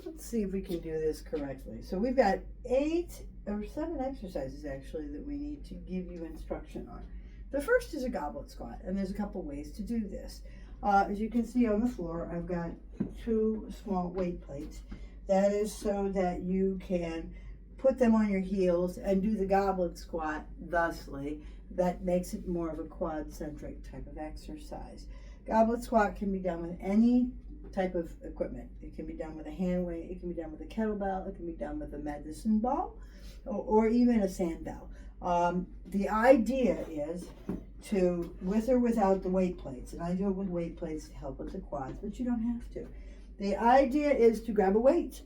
let's see if we can do this correctly. So we've got 8 or 7 exercises actually that we need to give you instruction on. The first is a goblet squat, and there's a couple ways to do this. As you can see on the floor, I've got 2 small weight plates. That is so that you can put them on your heels and do the goblet squat thusly. That makes it more of a quad-centric type of exercise. Goblet squat can be done with any type of equipment. It can be done with a hand weight, it can be done with a kettlebell, it can be done with a medicine ball, or even a sand bell. The idea is to, with or without the weight plates, and I do it with weight plates to help with the quads, but you don't have to. The idea is to grab a weight,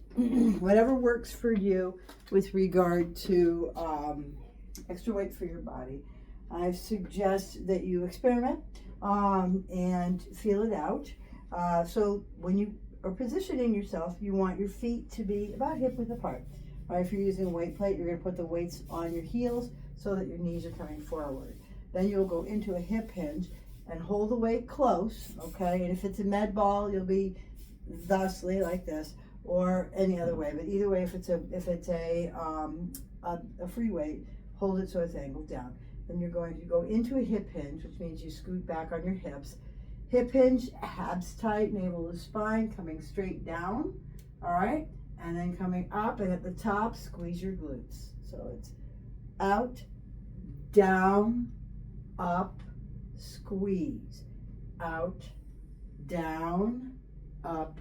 whatever works for you with regard to extra weight for your body. I suggest that you experiment and feel it out. So when you are positioning yourself, you want your feet to be about hip width apart. Right? If you're using a weight plate, you're going to put the weights on your heels so that your knees are coming forward. Then you'll go into a hip hinge and hold the weight close, okay? And if it's a med ball, you'll be thusly like this, or any other way. But either way, if it's a free weight, hold it so it's angled down. Then you're going to go into a hip hinge, which means you scoot back on your hips. Hip hinge, abs tight, navel to spine, coming straight down, all right? And then coming up, and at the top, squeeze your glutes. So it's out, down, up, squeeze. Out, down, up,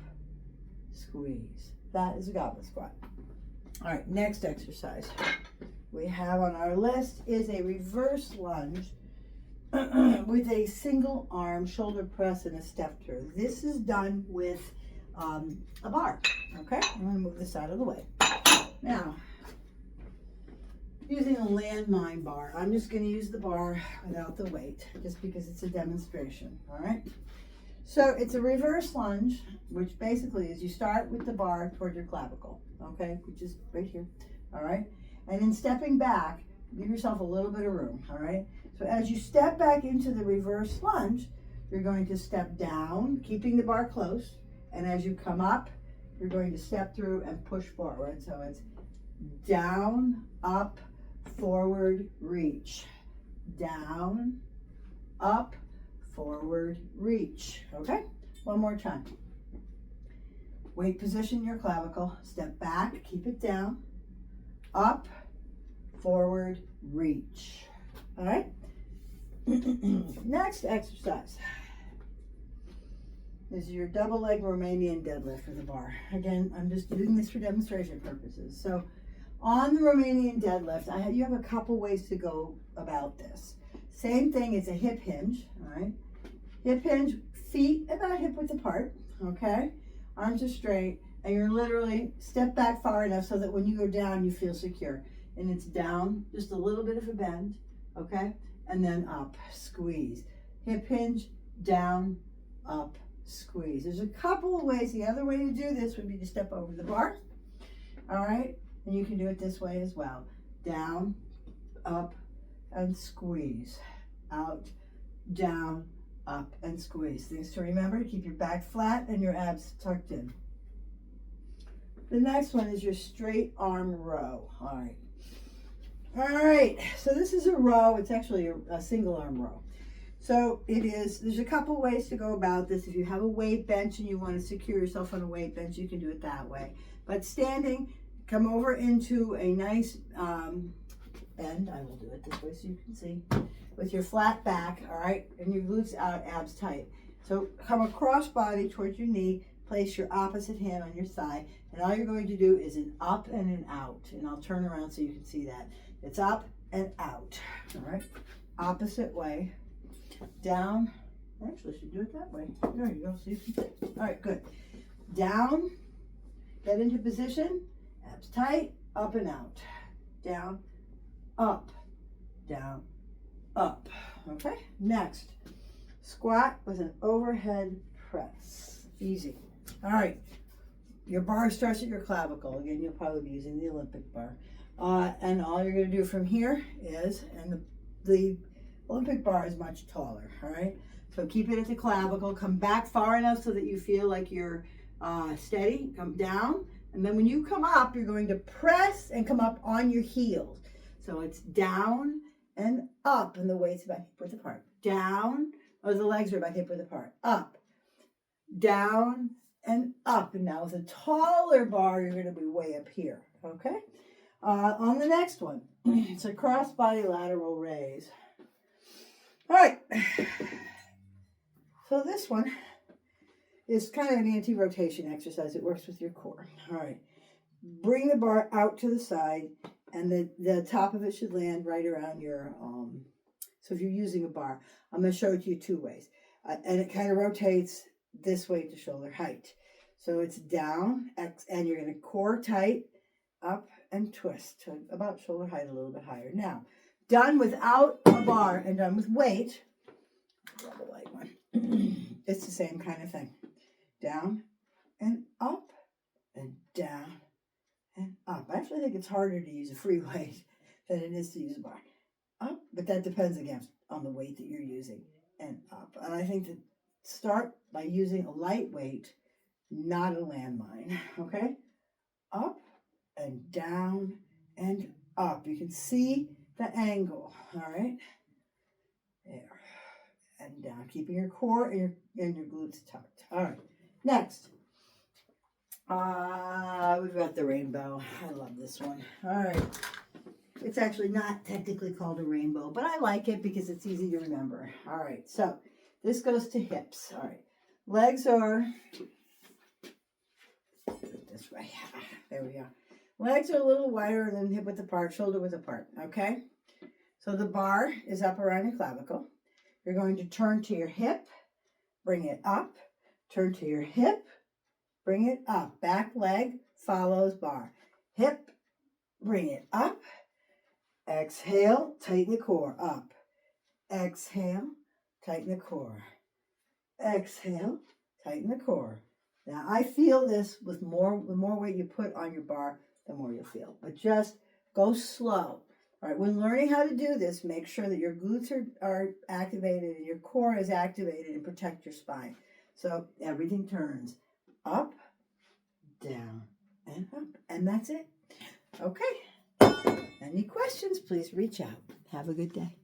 squeeze. That is a goblet squat. All right, next exercise we have on our list is a reverse lunge with a single arm shoulder press and a step through. This is done with a bar, okay? I'm gonna move this out of the way. Now, using a landmine bar, I'm just gonna use the bar without the weight, just because it's a demonstration, all right? So it's a reverse lunge, which basically is you start with the bar toward your clavicle, okay? Which is right here, all right? And in stepping back, give yourself a little bit of room, all right? So as you step back into the reverse lunge, you're going to step down, keeping the bar close, and as you come up, you're going to step through and push forward. So it's down, up, forward, reach. Down, up, forward, reach. Okay? One more time. Weight position your clavicle. Step back, keep it down. Up, forward, reach. All right? Next exercise is your double leg Romanian deadlift with a bar. Again, I'm just doing this for demonstration purposes. So on the Romanian deadlift, you have a couple ways to go about this. Same thing, it's a hip hinge, all right? Hip hinge, feet about hip width apart, okay? Arms are straight, and you're literally step back far enough so that when you go down, you feel secure. And it's down, just a little bit of a bend, okay? And then up, squeeze. Hip hinge, down, up, squeeze. There's a couple of ways. The other way to do this would be to step over the bar, all right? And you can do it this way as well. Down, up, and squeeze. Out, down, up, and squeeze. Things to remember, keep your back flat and your abs tucked in. The next one is your straight arm row, all right? All right, so this is a row. It's actually a single arm row. So there's a couple ways to go about this. If you have a weight bench and you want to secure yourself on a weight bench, you can do it that way. But standing, come over into a nice bend. I will do it this way so you can see. With your flat back, all right, and your glutes out, abs tight. So come across body towards your knee, place your opposite hand on your thigh, and all you're going to do is an up and an out. And I'll turn around so you can see that. It's up and out, all right? Opposite way. Down. Actually, I should do it that way. There you go, so you can see. All right, good. Down, get into position, abs tight, up and out. Down, up, down, up. Okay, next. Squat with an overhead press. Easy. All right, your bar starts at your clavicle. Again, you'll probably be using the Olympic bar. And all you're going to do from here is, and the Olympic bar is much taller, all right? So keep it at the clavicle, come back far enough so that you feel like you're steady, come down, And then when you come up, you're going to press and come up on your heels. So it's down and up, and the weight's about hip width apart. Down, or the legs are about hip width apart. Up, down, and up. And now with a taller bar, you're going to be way up here, okay? On the next one, it's a cross-body lateral raise. All right. So this one is kind of an anti-rotation exercise. It works with your core. All right. Bring the bar out to the side, and the top of it should land right around your, so if you're using a bar, I'm going to show it to you two ways. And it kind of rotates this way to shoulder height. So it's down, and you're going to core tight, up, and twist to about shoulder height, a little bit higher. Now, done without a bar and done with weight, grab a light one. It's the same kind of thing. Down and up and down and up. I actually think it's harder to use a free weight than it is to use a bar. Up, but that depends again on the weight that you're using, and up. And I think that start by using a light weight, not a landmine, okay? Up and down and up. You can see the angle, all right? There. And down, keeping your core and your glutes tucked. All right, next. We've got the rainbow. I love this one. All right. It's actually not technically called a rainbow, but I like it because it's easy to remember. All right, so this goes to hips. All right, legs are, this way. There we go. Legs are a little wider than hip width apart, shoulder width apart, okay? So the bar is up around your clavicle. You're going to turn to your hip, bring it up, turn to your hip, bring it up. Back leg follows bar. Hip, bring it up. Exhale, tighten the core, up. Exhale, tighten the core. Exhale, tighten the core. Now I feel this with the more weight you put on your bar, the more you'll feel. But just go slow. All right, when learning how to do this, make sure that your glutes are activated and your core is activated and protect your spine. So everything turns up, down, and up. And that's it. Okay. Any questions, please reach out. Have a good day.